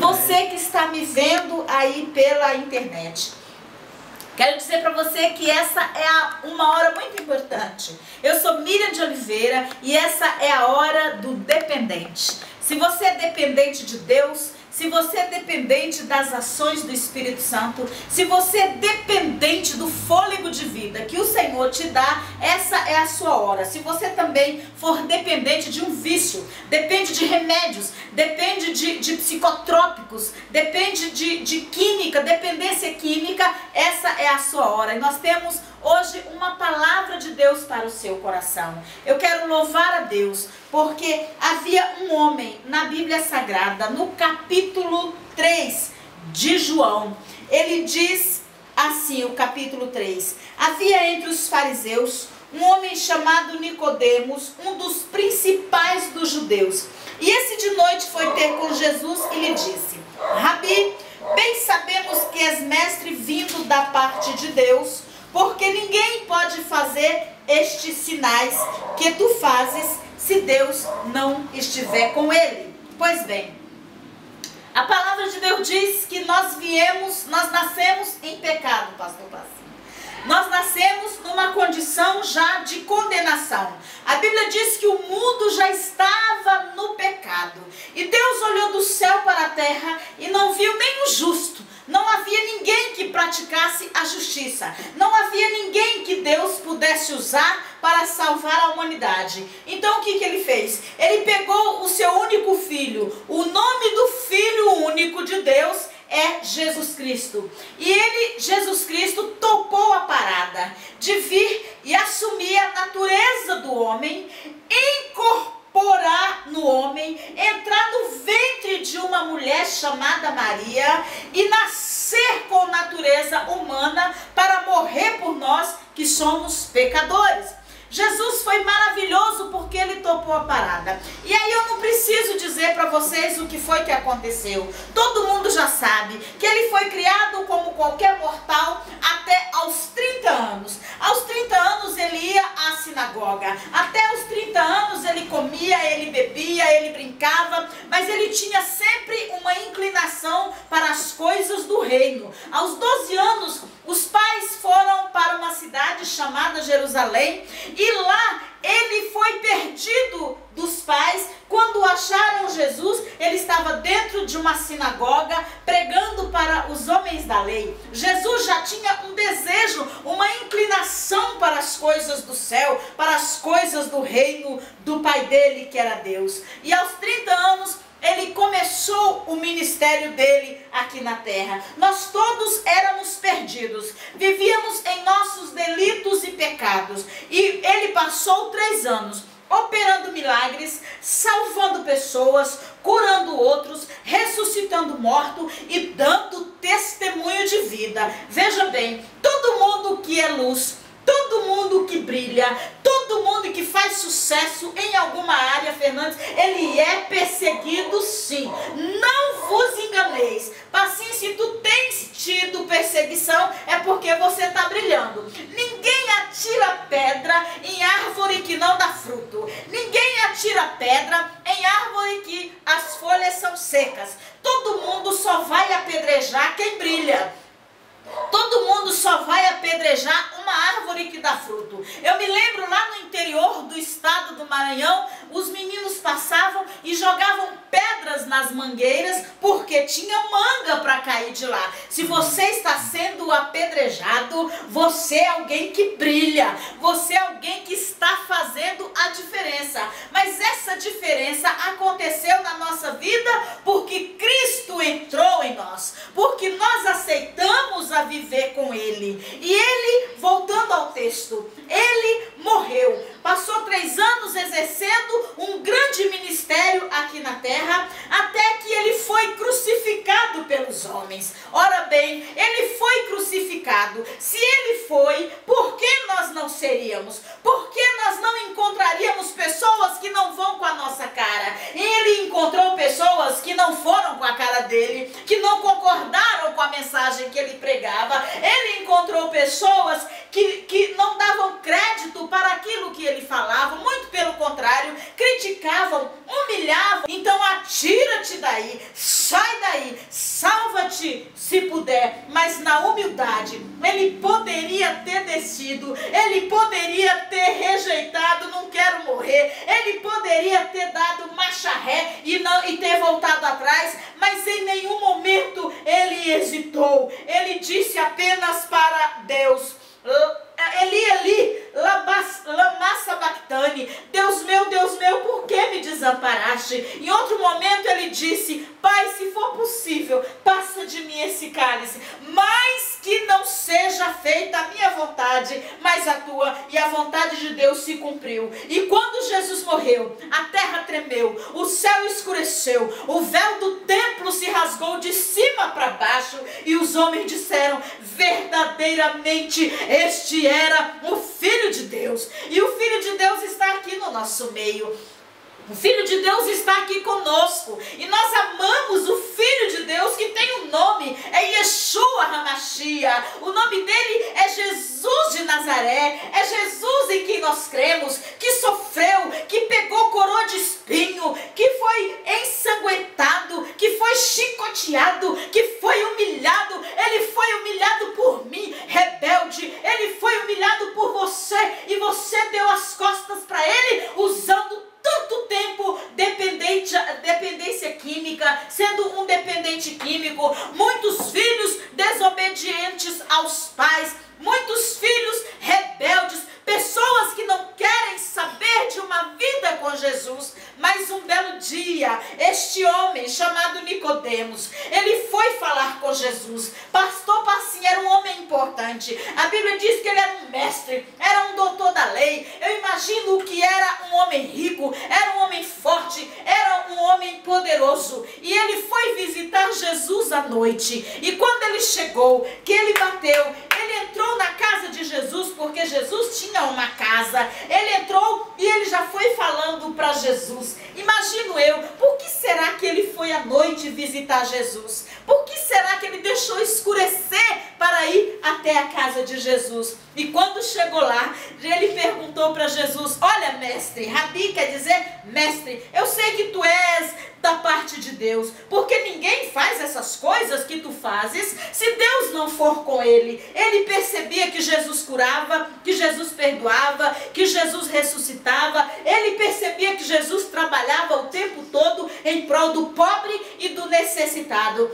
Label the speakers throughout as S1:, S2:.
S1: você que está me vendo aí pela internet. Quero dizer para você que essa é uma hora muito importante. Eu sou Miriam de Oliveira e essa é a hora do dependente. Se você é dependente de Deus, se você é dependente das ações do Espírito Santo, se você é dependente do fôlego de vida que o Senhor te dá, essa é a sua hora. Se você também for dependente de um vício, depende de remédios, depende de psicotrópicos, depende de química, dependência química, essa é a sua hora. E nós temos hoje uma palavra de Deus para o seu coração. Eu quero louvar a Deus, porque havia um homem na Bíblia Sagrada, no capítulo 3 de João. Ele diz assim, o capítulo 3. Havia entre os fariseus um homem chamado Nicodemos, um dos principais dos judeus. E esse de noite foi ter com Jesus e lhe disse: Rabi, bem sabemos que és mestre vindo da parte de Deus, porque ninguém pode fazer estes sinais que tu fazes se Deus não estiver com ele. Pois bem, a palavra de Deus diz que nós nascemos em pecado, pastor Passinho. Nós nascemos numa condição já de condenação. A Bíblia diz que o mundo já estava no pecado. E Deus olhou do céu para a terra e não viu nem o justo. Não havia ninguém que praticasse a justiça. Não havia ninguém que Deus pudesse usar para salvar a humanidade. Então o que ele fez? Ele pegou o seu único filho. O nome do Filho único de Deus é Jesus Cristo. E ele, Jesus Cristo, topou a parada de vir e assumir a natureza do homem, incorporar no homem, entrar no ventre de uma mulher chamada Maria e nascer com natureza humana para morrer por nós que somos pecadores. Jesus foi maravilhoso porque ele topou a parada. E aí eu não preciso dizer para vocês o que foi que aconteceu. Todo mundo já sabe que ele foi criado como qualquer mortal até aos 30 anos. Aos 30 anos ele ia à sinagoga. Até aos 30 anos ele comia, ele bebia, ele brincava. Mas ele tinha sempre uma inclinação para as coisas do reino. Aos 12 anos os pais foram para uma cidade chamada Jerusalém. E lá ele foi perdido dos pais. Quando acharam Jesus, ele estava dentro de uma sinagoga pregando para os homens da lei. Jesus já tinha um desejo, uma inclinação para as coisas do céu, para as coisas do reino do pai dele, que era Deus. E aos 30 anos ele começou o ministério dele aqui na terra. Nós todos éramos perdidos, vivíamos em nossos delitos e pecados. E ele passou 3 anos operando milagres, salvando pessoas, curando outros, ressuscitando mortos e dando testemunho de vida. Veja bem, todo mundo que é luz, todo mundo que brilha, todo mundo que faz sucesso em alguma área, Fernandes, ele é perseguido sim. Não vos enganeis. Passinho, se tu tens tido perseguição, é porque você está brilhando. Ninguém atira pedra em árvore que não dá fruto. Ninguém atira pedra em árvore que as folhas são secas. Todo mundo só vai apedrejar quem brilha. Todo mundo só vai apedrejar uma árvore que dá fruto. Eu me lembro lá no interior do estado do Maranhão, os meninos passavam e jogavam pedras nas mangueiras porque tinha manga para cair de lá. Se você está sendo apedrejado, você é alguém que brilha, você é alguém que está fazendo a diferença. Mas essa diferença aconteceu na nossa vida porque Cristo entrou em nós, porque nós aceitamos a viver com ele. E ele, voltando ao texto, ele morreu, passou 3 anos exercendo um grande ministério aqui na terra, até que ele foi crucificado pelos homens. Ora bem, ele foi crucificado. Se ele foi, por que nós não seríamos? Por que nós não encontraríamos pessoas que não vão com a nossa cara? Ele encontrou pessoas que não foram com a cara dele, que não concordaram com a mensagem que ele pregava. Ele encontrou pessoas que não davam crédito para aquilo que ele falava, muito pelo contrário, criticavam, humilhavam. Então atira-te daí, sai daí, na humildade, ele poderia ter descido, ele poderia ter rejeitado, não quero morrer, ele poderia ter dado marcha ré e ter voltado atrás, mas em nenhum momento ele hesitou, ele disse apenas para Deus: Eli, lama sabachthani, Deus meu, por que me desamparaste? Em outro momento ele disse: Pai, se for possível, passa de mim esse cálice, mas que não seja feita a minha vontade, mas a tua. E a vontade de Deus se cumpriu. E quando Jesus morreu, a terra tremeu, o céu escureceu, o véu do templo se rasgou de cima para baixo, e os homens disseram: verdadeiramente este era o Filho de Deus. E o Filho de Deus está aqui no nosso meio. O Filho de Deus está aqui conosco. E nós amamos o Filho de Deus, que tem um nome, é Yeshua HaMashiach. O nome dele é Jesus de Nazaré. É Jesus em quem nós cremos, que sofreu, que pegou coroa de espinho, que foi ensanguentado, que foi chicoteado, que foi humilhado. Ele foi humilhado por mim, rebelde. Ele foi humilhado por você, e você deu as costas para ele, usando tanto tempo dependência química, sendo um dependente químico, muitos filhos desobedientes aos pais, muitos filhos rebeldes, pessoas que não querem saber de uma vida com Jesus. Mas um belo dia, este homem chamado Nicodemos, ele foi falar com Jesus. Pastor Passinho era um homem importante. A Bíblia diz que ele era um mestre, era um doutor da lei. Eu imagino que era um homem rico, era um homem forte, era um homem poderoso. E ele foi visitar Jesus à noite. E quando ele chegou, que ele bateu, ele entrou na casa de Jesus, porque Jesus tinha uma casa. Ele entrou e ele já foi falando para Jesus. Imagino eu, por que será que ele foi à noite visitar Jesus? Por que será que ele deixou escurecer para ir até a casa de Jesus? E quando chegou lá, ele perguntou para Jesus: olha, mestre, Rabi quer dizer mestre, eu sei que tu és da parte de Deus, porque ninguém faz essas coisas que tu fazes se Deus não for com ele. Ele percebia que Jesus curava, que Jesus perdoava, que Jesus ressuscitava. Ele percebia que Jesus trabalhava o tempo todo em prol do pobre e do necessitado.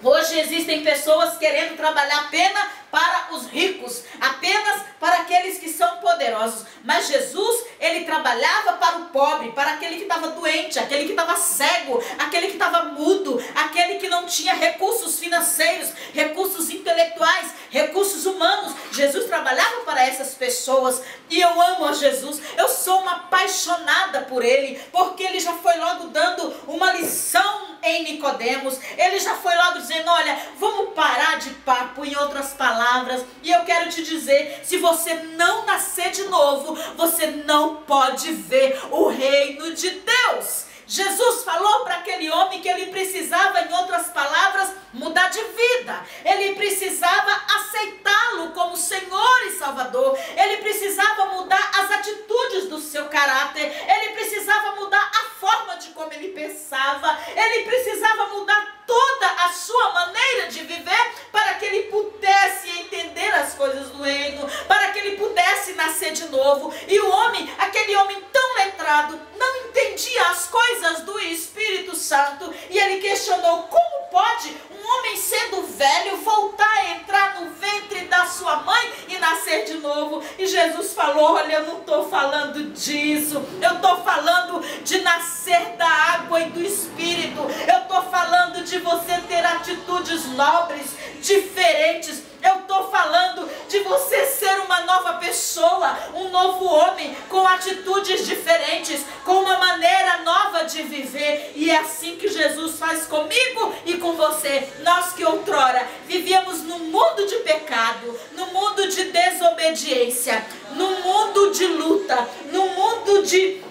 S1: Hoje existem pessoas querendo trabalhar apenas para os ricos, apenas para aqueles que são poderosos. Mas Jesus, ele trabalhava para o pobre, para aquele que estava doente, aquele que estava cego, aquele que estava mudo, aquele que não tinha recursos financeiros, recursos intelectuais, recursos humanos. Jesus trabalhava para essas pessoas. E eu amo a Jesus, eu sou uma apaixonada por ele, porque ele já foi logo dando uma lição em Nicodemos. Ele já foi logo dizendo: olha, vamos parar de papo, em outras palavras. E eu quero te dizer, se você não nascer de novo, você não pode ver o reino de Deus. Jesus falou para aquele homem que ele precisava, em outras palavras, mudar de vida. Ele precisava aceitá-lo como Senhor e Salvador. Ele precisava mudar as atitudes do seu caráter. Ele precisava mudar a forma de como ele pensava. Ele precisava mudar toda a sua maneira de viver para que ele pudesse entender as coisas do reino, para que ele pudesse nascer de novo. E o homem, aquele homem tão letrado, não entendia as coisas do Espírito Santo, e ele questionou: como pode um homem sendo velho voltar a entrar no ventre da sua mãe e nascer de novo? E Jesus falou: olha, eu não estou falando disso, eu estou falando de nascer da água e do Espírito. Eu estou falando de você ter atitudes nobres, diferentes. Eu estou falando de você ser uma nova pessoa, um novo homem, com atitudes diferentes, com uma maneira nova de viver. E é assim que Jesus faz comigo e com você. Nós que outrora vivíamos no mundo de pecado, no mundo de desobediência, no mundo de luta, no mundo de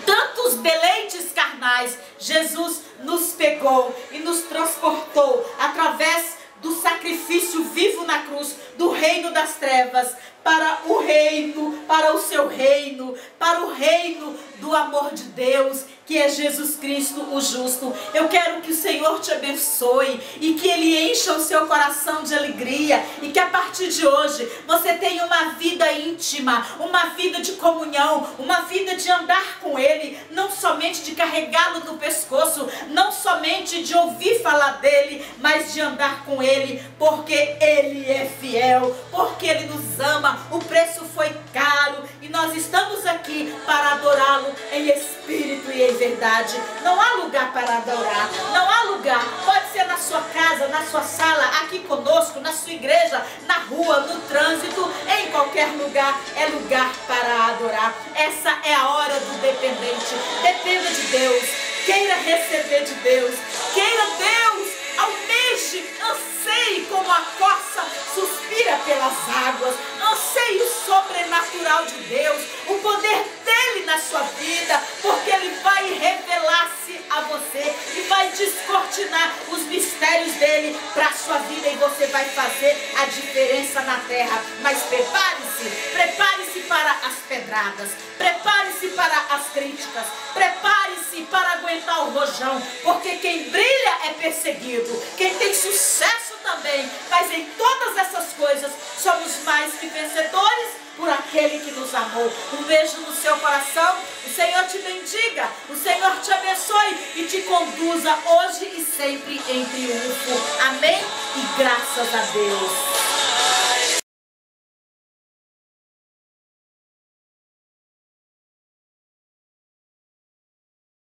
S1: tantos deleites carnais, Jesus nos pegou e nos transportou através do sacrifício vivo na cruz, do reino das trevas, para o reino, para o seu reino, para o reino do amor de Deus, que é Jesus Cristo, o justo. Eu quero que o Senhor te abençoe e que Ele encha o seu coração de alegria e que a partir de hoje você tenha uma vida íntima, uma vida de comunhão, uma vida de andar com Ele, não somente de carregá-lo no pescoço, não somente de ouvir falar dele, mas de andar com Ele, porque Ele é fiel, porque Ele nos ama, o preço foi caro e nós estamos aqui para adorá-lo em espírito e em verdade. Não há lugar para adorar, não há lugar, pode ser na sua casa, na sua sala, aqui conosco, na sua igreja, na rua, no trânsito, em qualquer lugar, é lugar para adorar. Essa é a hora do dependente. Dependa de Deus, queira receber de Deus, queira Deus, almeje, anseie como a corça suspira pelas águas, anseie o sobrenatural de Deus, o poder dele na sua vida, porque ele vai revelar-se a você e vai descortinar os mistérios dele para a sua vida e você vai fazer a diferença na terra. Mas prepare-se para as pedradas, prepare-se para as críticas, prepare-se para aguentar o rojão, porque quem brilha é perseguido, quem tem sucesso também, mas em todas essas coisas somos mais que vencedores por aquele que nos amou. Um beijo no seu coração, o Senhor te bendiga, o Senhor te abençoe e te conduza hoje e sempre em triunfo. Amém? E graças a Deus.